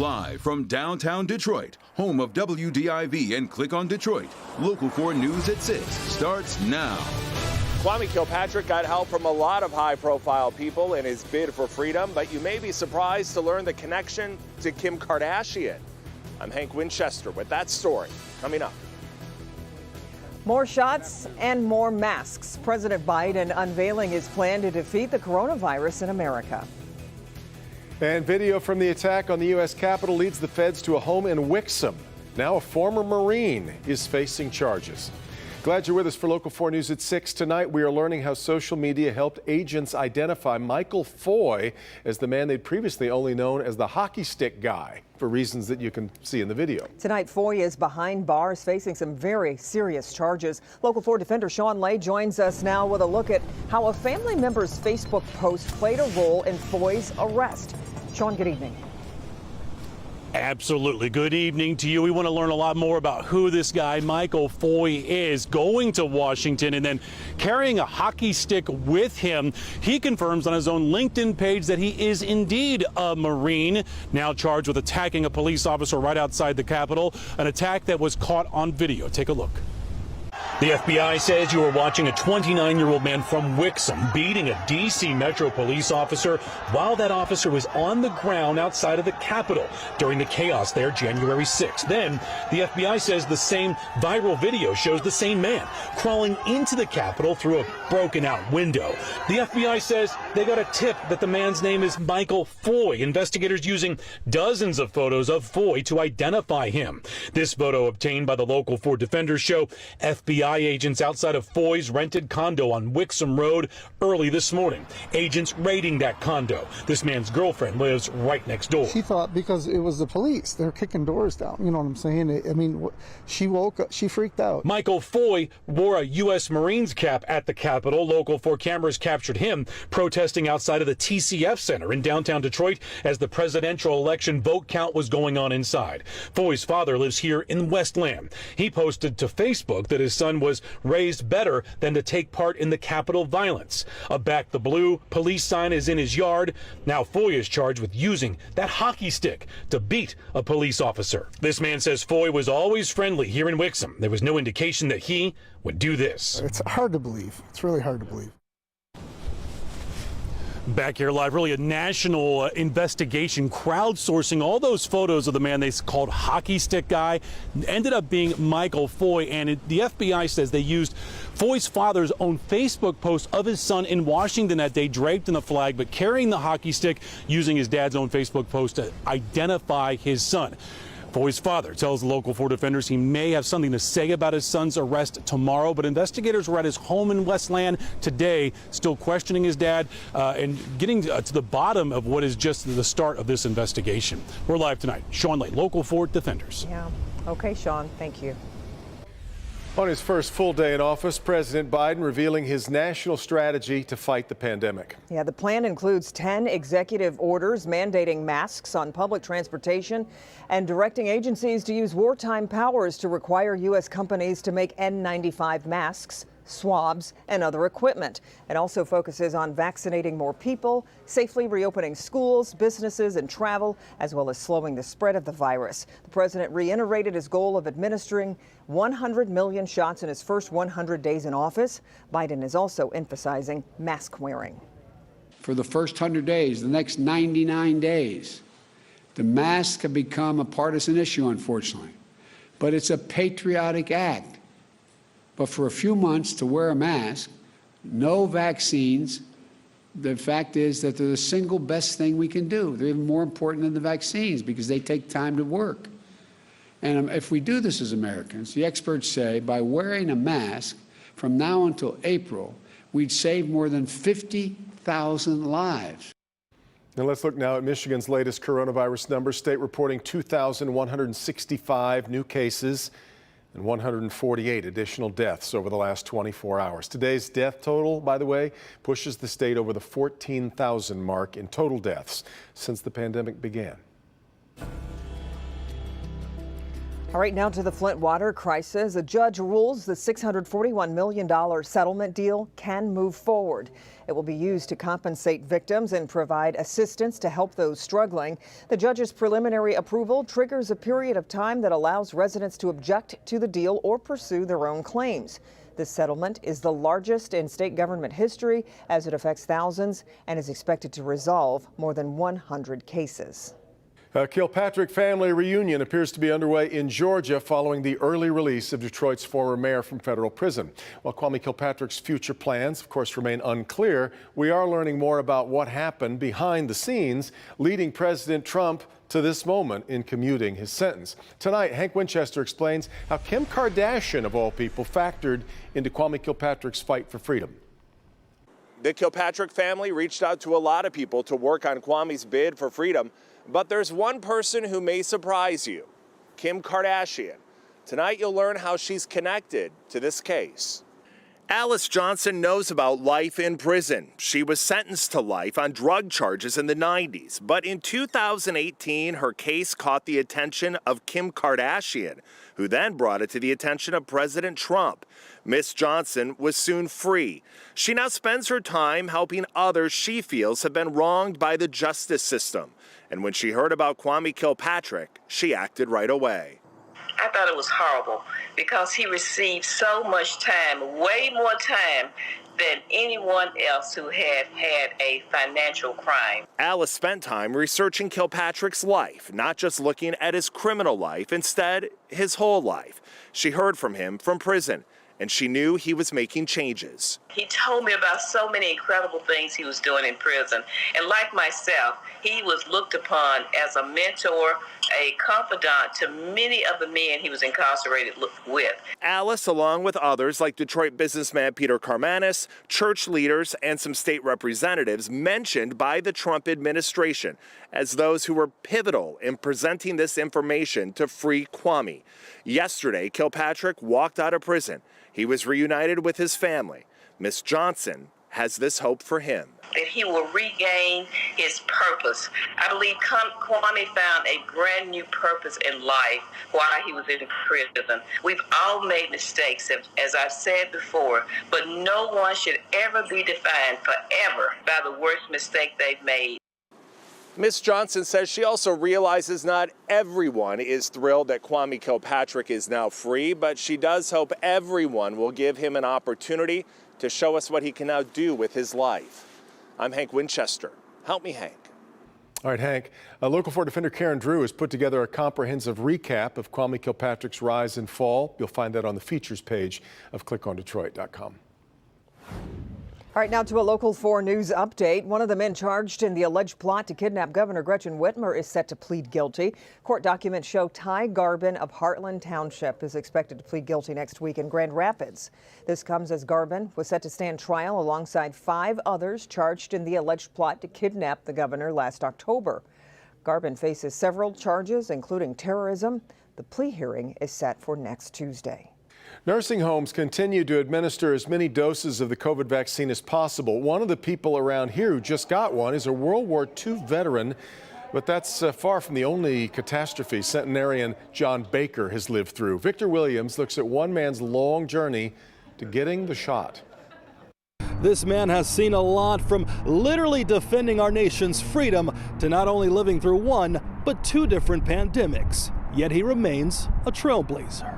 Live from downtown Detroit, home of WDIV and Click on Detroit, Local 4 News at 6 starts now. Kwame Kilpatrick got help from a lot of high-profile people in his bid for freedom, but you may be surprised to learn the connection to Kim Kardashian. I'm Hank Winchester with that story coming up. More shots and more masks. President Biden unveiling his plan to defeat the coronavirus in America. And video from the attack on the U.S. Capitol leads the feds to a home in Wixom. Now a former Marine is facing charges. Glad you're with us for Local 4 News at 6. Tonight, we are learning how social media helped agents identify Michael Foy as the man they'd previously only known as the hockey stick guy, for reasons that you can see in the video. Tonight, Foy is behind bars facing some very serious charges. Local 4 defender Sean Lay joins us now with a look at how a family member's Facebook post played a role in Foy's arrest. Sean, good evening. Absolutely. Good evening to you. We want to learn a lot more about who this guy, Michael Foy, is. Going to Washington and then carrying a hockey stick with him. He confirms on his own LinkedIn page that he is indeed a Marine, now charged with attacking a police officer right outside the Capitol, an attack that was caught on video. Take a look. The FBI says you were watching a 29-year-old man from Wixom beating a D.C. Metro police officer while that officer was on the ground outside of the Capitol during the chaos there January 6th. Then the FBI says the same viral video shows the same man crawling into the Capitol through a broken-out window. The FBI says they got a tip that the man's name is Michael Foy. Investigators using dozens of photos of Foy to identify him. This photo obtained by the Local 4 defenders show FBI agents outside of Foy's rented condo on Wixom Road early this morning. Agents raiding that condo. This man's girlfriend lives right next door. She thought because it was the police, they're kicking doors down. You know what I'm saying? I mean, she woke up, she freaked out. Michael Foy wore a U.S. Marines cap at the Capitol. Local 4 cameras captured him protesting outside of the TCF Center in downtown Detroit as the presidential election vote count was going on inside. Foy's father lives here in Westland. He posted to Facebook that his son was raised better than to take part in the Capitol violence. A Back the Blue police sign is in his yard. Now Foy is charged with using that hockey stick to beat a police officer. This man says Foy was always friendly here in Wixom. There was no indication that he would do this. It's hard to believe. It's really hard to believe. Back here live, really a national investigation, crowdsourcing all those photos of the man they called hockey stick guy, ended up being Michael Foy, and the FBI says they used Foy's father's own Facebook post of his son in Washington that day, draped in the flag, but carrying the hockey stick, using his dad's own Facebook post to identify his son. Foy's father tells the Local 4 defenders he may have something to say about his son's arrest tomorrow, but investigators were at his home in Westland today, still questioning his dad and getting to the bottom of what is just the start of this investigation. We're live tonight. Sean Lay, Local 4 defenders. Yeah. Okay, Sean. Thank you. On his first full day in office, President Biden revealing his national strategy to fight the pandemic. Yeah, the plan includes 10 executive orders mandating masks on public transportation and directing agencies to use wartime powers to require U.S. companies to make N95 masks, swabs, and other equipment. It also focuses on vaccinating more people, safely reopening schools, businesses, and travel, as well as slowing the spread of the virus. The president reiterated his goal of administering 100 million shots in his first 100 days in office. Biden is also emphasizing mask wearing. For the first 100 days, the next 99 days, the masks have become a partisan issue, unfortunately. But it's a patriotic act. But for a few months to wear a mask, no vaccines, the fact is that they're the single best thing we can do. They're even more important than the vaccines because they take time to work. And if we do this as Americans, the experts say by wearing a mask from now until April, we'd save more than 50,000 lives. And let's look now at Michigan's latest coronavirus numbers. State reporting 2,165 new cases and 148 additional deaths over the last 24 hours. Today's death total, by the way, pushes the state over the 14,000 mark in total deaths since the pandemic began. All right, now to the Flint water crisis. A judge rules the $641 million settlement deal can move forward. It will be used to compensate victims and provide assistance to help those struggling. The judge's preliminary approval triggers a period of time that allows residents to object to the deal or pursue their own claims. This settlement is the largest in state government history as it affects thousands and is expected to resolve more than 100 cases. A Kilpatrick family reunion appears to be underway in Georgia following the early release of Detroit's former mayor from federal prison. While Kwame Kilpatrick's future plans, of course, remain unclear, we are learning more about what happened behind the scenes, leading President Trump to this moment in commuting his sentence. Tonight, Hank Winchester explains how Kim Kardashian, of all people, factored into Kwame Kilpatrick's fight for freedom. The Kilpatrick family reached out to a lot of people to work on Kwame's bid for freedom. But there's one person who may surprise you, Kim Kardashian. Tonight you'll learn how she's connected to this case. Alice Johnson knows about life in prison. She was sentenced to life on drug charges in the 90s. But in 2018, her case caught the attention of Kim Kardashian, who then brought it to the attention of President Trump. Miss Johnson was soon free. She now spends her time helping others she feels have been wronged by the justice system. And when she heard about Kwame Kilpatrick, she acted right away. I thought it was horrible because he received so much time, way more time than anyone else who had had a financial crime. Alice spent time researching Kilpatrick's life, not just looking at his criminal life, instead, his whole life. She heard from him from prison, and she knew he was making changes. He told me about so many incredible things he was doing in prison. And like myself, he was looked upon as a mentor, a confidant to many of the men he was incarcerated with. Alice, along with others like Detroit businessman Peter Karmanos, church leaders, and some state representatives mentioned by the Trump administration as those who were pivotal in presenting this information to free Kwame. Yesterday, Kilpatrick walked out of prison. He was reunited with his family. Miss Johnson has this hope for him. That he will regain his purpose. I believe Kwame found a brand new purpose in life while he was in prison. We've all made mistakes, as I've said before, but no one should ever be defined forever by the worst mistake they've made. Miss Johnson says she also realizes not everyone is thrilled that Kwame Kilpatrick is now free, but she does hope everyone will give him an opportunity to show us what he can now do with his life. I'm Hank Winchester. Help me, Hank. All right, Hank. Local 4 Defender Karen Drew has put together a comprehensive recap of Kwame Kilpatrick's rise and fall. You'll find that on the features page of clickondetroit.com. All right, now to a Local 4 News update. One of the men charged in the alleged plot to kidnap Governor Gretchen Whitmer is set to plead guilty. Court documents show Ty Garbin of Heartland Township is expected to plead guilty next week in Grand Rapids. This comes as Garbin was set to stand trial alongside 5 others charged in the alleged plot to kidnap the governor last October. Garbin faces several charges, including terrorism. The plea hearing is set for next Tuesday. Nursing homes continue to administer as many doses of the COVID vaccine as possible. One of the people around here who just got one is a World War II veteran, but that's far from the only catastrophe centenarian John Baker has lived through. Victor Williams looks at one man's long journey to getting the shot. This man has seen a lot, from literally defending our nation's freedom to not only living through one, but 2 different pandemics. Yet he remains a trailblazer.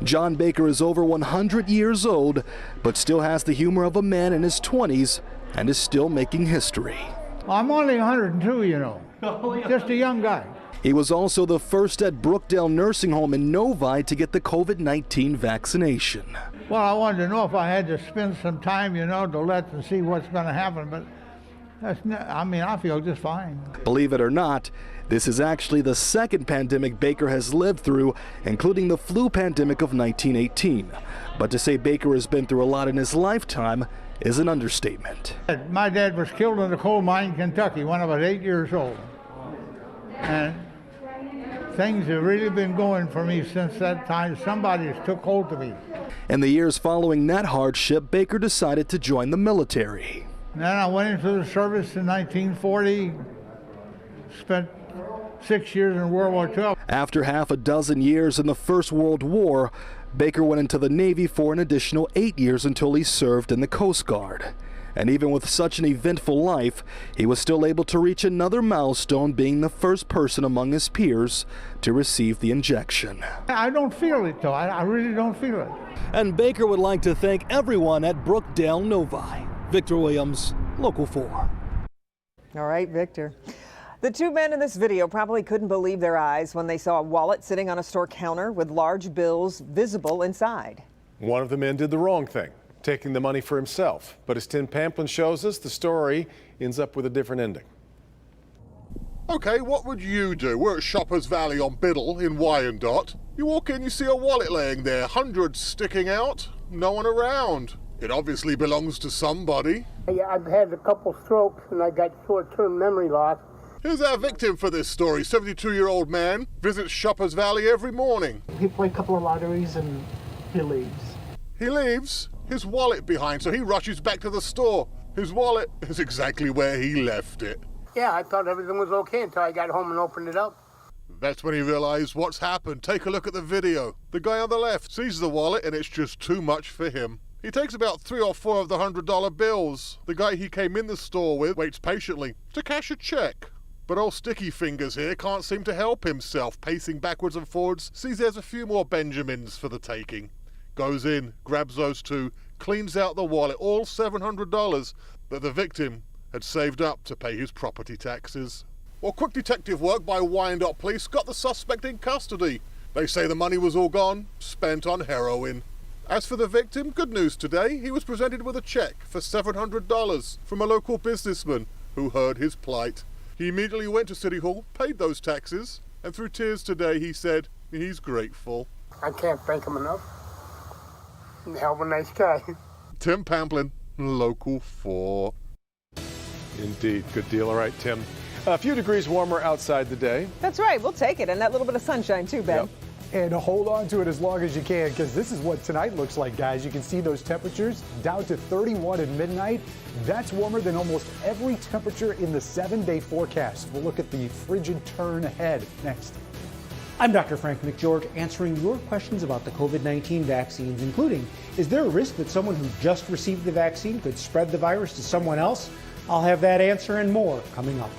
John Baker is over 100 years old, but still has the humor of a man in his 20s and is still making history. I'm only 102, you know, just a young guy. He was also the first at Brookdale Nursing Home in Novi to get the COVID-19 vaccination. Well, I wanted to know if I had to spend some time, you know, to let and see what's going to happen, but I feel just fine. Believe it or not, this is actually the second pandemic Baker has lived through, including the flu pandemic of 1918. But to say Baker has been through a lot in his lifetime is an understatement. My dad was killed in a coal mine in Kentucky when I was 8 years old. And things have really been going for me since that time. Somebody has took hold of me. In the years following that hardship, Baker decided to join the military. Then I went into the service in 1940, spent 6 years in World War II. After half a dozen years in the First World War, Baker went into the Navy for an additional 8 years until he served in the Coast Guard. And even with such an eventful life, he was still able to reach another milestone, being the first person among his peers to receive the injection. I don't feel it, though. I really don't feel it. And Baker would like to thank everyone at Brookdale Novi. Victor Williams, Local 4. All right, Victor. The two men in this video probably couldn't believe their eyes when they saw a wallet sitting on a store counter with large bills visible inside. One of the men did the wrong thing, taking the money for himself. But as Tim Pamplin shows us, the story ends up with a different ending. Okay, what would you do? We're at Shoppers Valley on Biddle in Wyandotte. You walk in, you see a wallet laying there, hundreds sticking out, no one around. It obviously belongs to somebody. Yeah, I've had a couple strokes and I got short-term memory loss. Here's our victim for this story, 72-year-old man, visits Shoppers Valley every morning. He played a couple of lotteries and he leaves. He leaves his wallet behind, so he rushes back to the store. His wallet is exactly where he left it. Yeah, I thought everything was okay until I got home and opened it up. That's when he realized what's happened. Take a look at the video. The guy on the left sees the wallet and it's just too much for him. He takes about 3 or 4 of the $100 bills. The guy he came in the store with waits patiently to cash a check. But old Sticky Fingers here can't seem to help himself. Pacing backwards and forwards, sees there's a few more Benjamins for the taking. Goes in, grabs those 2, cleans out the wallet, all $700 that the victim had saved up to pay his property taxes. Well, quick detective work by Wyandotte Police got the suspect in custody. They say the money was all gone, spent on heroin. As for the victim, good news today. He was presented with a check for $700 from a local businessman who heard his plight. He immediately went to City Hall, paid those taxes, and through tears today he said he's grateful. I can't thank him enough. Hell of a nice guy. Tim Pamplin, Local 4. Indeed. Good deal. All right, Tim. A few degrees warmer outside today. That's right. We'll take it. And that little bit of sunshine, too, Ben. Yep. And hold on to it as long as you can, because this is what tonight looks like, guys. You can see those temperatures down to 31 at midnight. That's warmer than almost every temperature in the 7-day forecast. We'll look at the frigid turn ahead next. I'm Dr. Frank McGeorge, answering your questions about the COVID-19 vaccines, including, is there a risk that someone who just received the vaccine could spread the virus to someone else? I'll have that answer and more coming up.